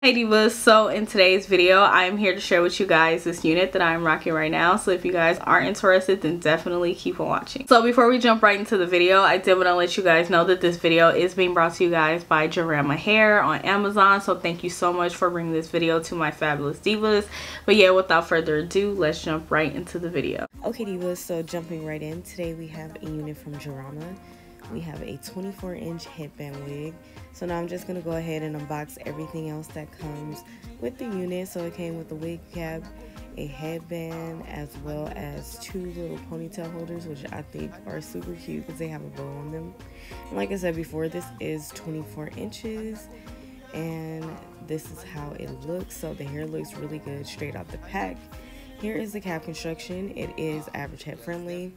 Hey divas, so in today's video I am here to share with you guys this unit that I'm rocking right now. So if you guys are interested, then definitely keep on watching. So before we jump right into the video, I did want to let you guys know that this video is being brought to you guys by JARAMA hair on Amazon. So thank you so much for bringing this video to my fabulous divas. But yeah, without further ado, let's jump right into the video. Okay divas, so jumping right in, today we have a unit from JARAMA. We have a 24-inch headband wig. So now I'm just going to go ahead and unbox everything else that comes with the unit. So it came with a wig cap, a headband, as well as two little ponytail holders, which I think are super cute because they have a bow on them. And like I said before, this is 24 inches and this is how it looks. So the hair looks really good straight out the pack. Here is the cap construction. It is average head friendly.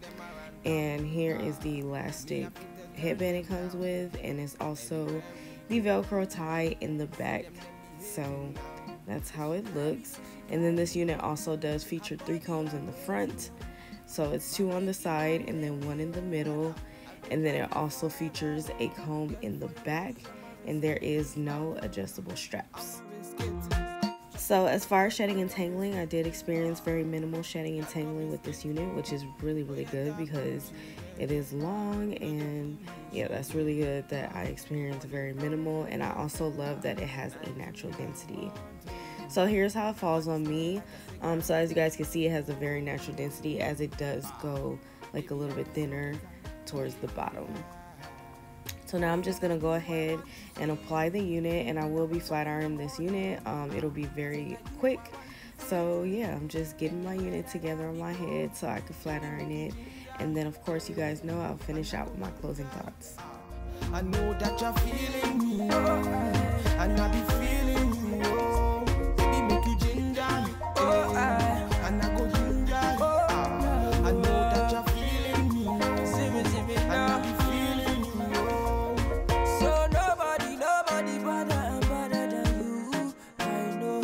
And here is the elastic headband it comes with, and it's also the velcro tie in the back. So that's how it looks. And then this unit also does feature 3 combs in the front, so it's 2 on the side and then 1 in the middle. And then it also features a comb in the back, and there is no adjustable straps. So as far as shedding and tangling, I did experience very minimal shedding and tangling with this unit, which is really good because it is long. And yeah, that's really good that I experienced very minimal. And I also love that it has a natural density. So here's how it falls on me. So as you guys can see, it has a very natural density, as it does go like a little bit thinner towards the bottom. So now I'm just going to go ahead and apply the unit, and I will be flat ironing this unit. It'll be very quick. So yeah, I'm just getting my unit together on my head so I can flat iron it. And then of course, you guys know I'll finish out with my closing thoughts. I know that you're feeling me, and I be feeling you, baby, make you ginger me, and I go ginger you. I know that you're feeling me, and I be feeling you. So nobody better than you. I know.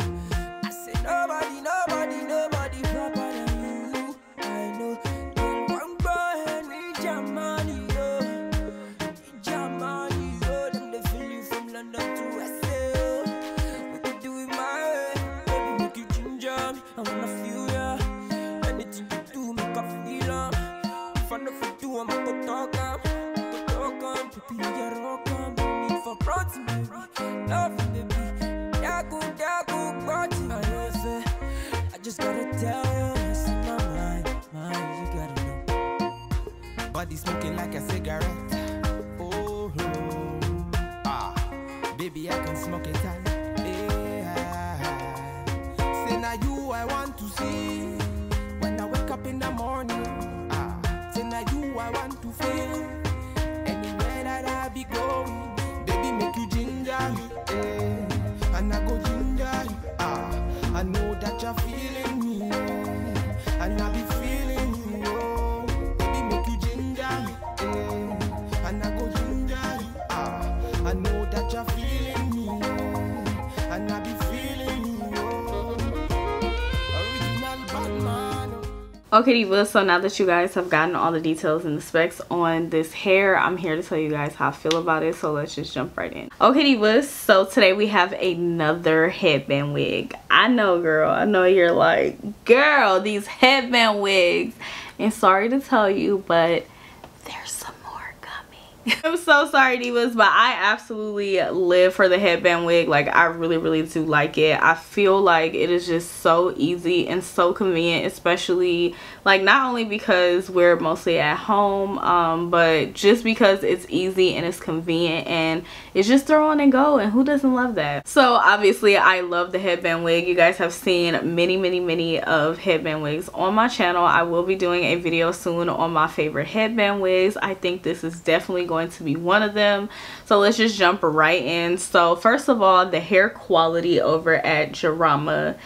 I say nobody proper than you. I know. Then one go and reach your money, them they feel you from London to SA. We could do it my way, baby, make you ginger me. I wanna feel ya. Anything you do, make I feel ya. If I know you do, I'ma go talk am. Baby, you rock am. No need for protein, baby. Love you, baby. Dagu, party. I just gotta tell you, it's in my mind, you gotta know. Body smoking like a cigarette. Oh, baby, I can smoke it all. Say now you I want to see when I wake up in the morning. Say now you I want to feel anywhere that I be going. Baby, make you ginger me, and I go ginger you. I know that you're feeling me, and I be feeling you. Baby, make you ginger me, and I go ginger you. I know that you're feeling me, and I be feeling you. Original bad man. Okay divas, so now that you guys have gotten all the details and the specs on this hair, I'm here to tell you guys how I feel about it. So let's just jump right in. Okay divas, so today we have another headband wig. I know, girl, I know you're like, girl, these headband wigs. And sorry to tell you, but there's some more coming. I'm so sorry divas, but I absolutely live for the headband wig. Like, I really do like it. I feel like it is just so easy and so convenient, especially like not only because we're mostly at home, but just because it's easy and it's convenient and it's just throw on and go, and who doesn't love that? So obviously I love the headband wig. You guys have seen many of headband wigs on my channel. I will be doing a video soon on my favorite headband wigs. I think this is definitely going to be one of them. So let's just jump right in. So first of all, the hair quality over at JARAMA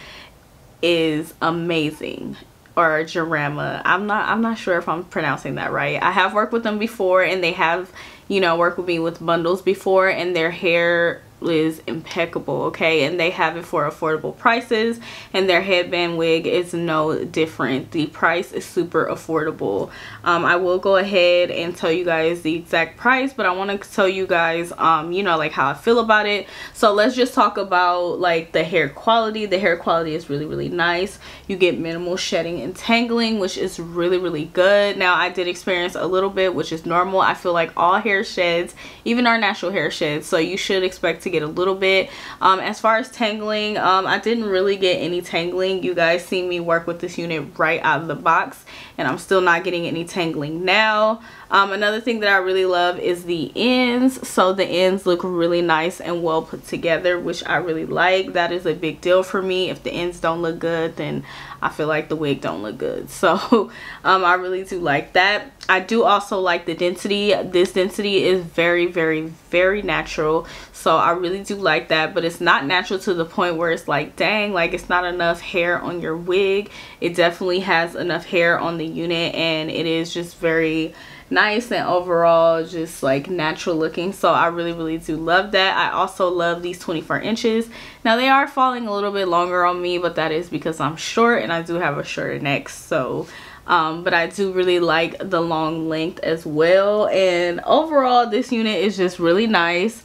is amazing. Or JARAMA. I'm not sure if I'm pronouncing that right. I have worked with them before, and they have, you know, worked with me with bundles before, and their hair is impeccable, okay? And they have it for affordable prices, and their headband wig is no different. The price is super affordable. I will go ahead and tell you guys the exact price, but I want to tell you guys you know, like how I feel about it. So let's just talk about like the hair quality. The hair quality is really nice. You get minimal shedding and tangling, which is really good. Now I did experience a little bit, which is normal. I feel like all hair sheds, even our natural hair sheds, so you should expect to get a little bit. As far as tangling, I didn't really get any tangling. You guys see me work with this unit right out of the box, and I'm still not getting any tangling now. Another thing that I really love is the ends. So the ends look really nice and well put together, which I really like. That is a big deal for me. If the ends don't look good, then I feel like the wig don't look good. So I really do like that. I do also like the density. This density is very natural, so I really do like that. But it's not natural to the point where it's like, dang, like it's not enough hair on your wig. It definitely has enough hair on the unit, and it is just very nice and overall just like natural looking. So I really do love that. I also love these 24 inches. Now they are falling a little bit longer on me, but that is because I'm short and I do have a shorter neck. So but I do really like the long length as well. And overall this unit is just really nice.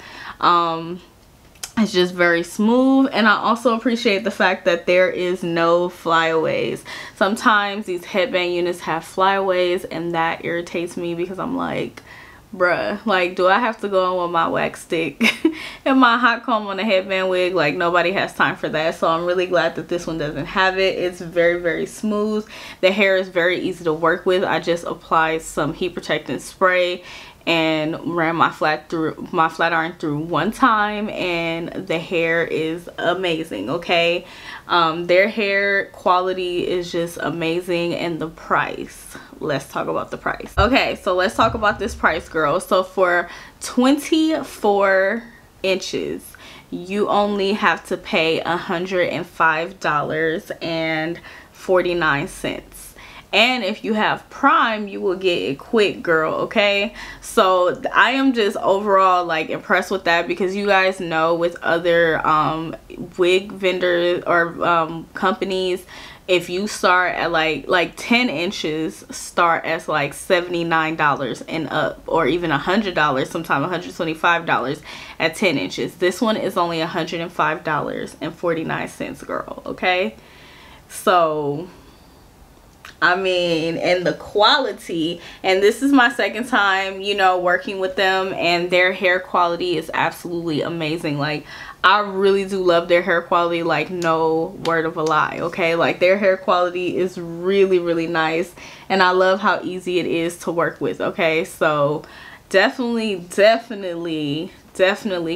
It's just very smooth, and I also appreciate the fact that there is no flyaways. Sometimes these headband units have flyaways, and that irritates me because I'm like, bruh, like, do I have to go on with my wax stick and my hot comb on a headband wig? Like, nobody has time for that. So I'm really glad that this one doesn't have it. It's very smooth. The hair is very easy to work with. I just applied some heat protectant spray and ran my flat iron through one time, and the hair is amazing, okay? Their hair quality is just amazing. And the price, let's talk about the price. Okay, so let's talk about this price, girl. So for 24 inches you only have to pay $105.49. And if you have Prime, you will get it quick, girl, okay? So I am just overall like impressed with that, because you guys know with other wig vendors or companies, if you start at like 10 inches start at like $79 and up, or even $100, sometimes $125 at 10 inches. This one is only $105.49, girl, okay? So I mean, and the quality, and this is my second time, you know, working with them, and their hair quality is absolutely amazing. Like, I really do love their hair quality, like no word of a lie, okay? Like, their hair quality is really nice, and I love how easy it is to work with, okay? So definitely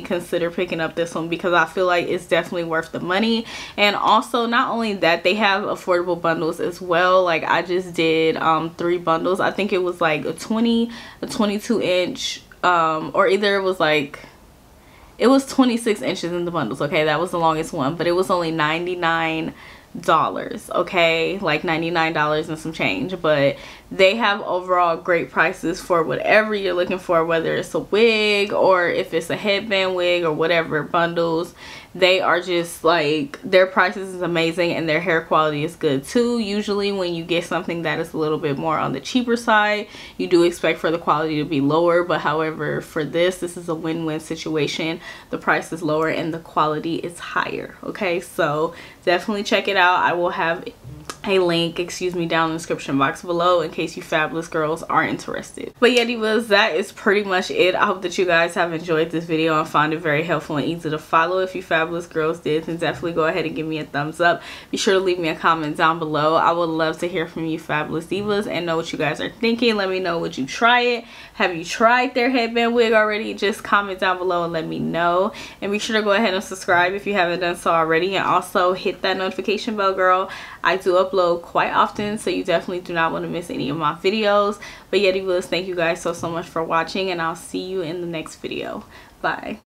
consider picking up this one, because I feel like it's definitely worth the money. And also, not only that, they have affordable bundles as well. Like, I just did 3 bundles. I think it was like a 20, a 22 inch, or either it was like, it was 26 inches in the bundles, okay? That was the longest one, but it was only $99, okay? Like $99 and some change. But they have overall great prices for whatever you're looking for, whether it's a wig or if it's a headband wig or whatever bundles. They are just like, their prices is amazing, and their hair quality is good too. Usually when you get something that is a little bit more on the cheaper side, you do expect for the quality to be lower, but however, for this is a win-win situation. The price is lower and the quality is higher, okay? So definitely check it out. I will have a link, excuse me, down in the description box below in case you fabulous girls are interested. But yeah, divas, that is pretty much it. I hope that you guys have enjoyed this video and found it very helpful and easy to follow. If you fabulous girls did, then definitely go ahead and give me a thumbs up. Be sure to leave me a comment down below. I would love to hear from you fabulous divas and know what you guys are thinking. Let me know, would you try it? Have you tried their headband wig already? Just comment down below and let me know. And be sure to go ahead and subscribe if you haven't done so already, and also hit that notification bell, girl. I do upload quite often, so you definitely do not want to miss any of my videos. But yeah, divas, thank you guys so much for watching, and I'll see you in the next video. Bye.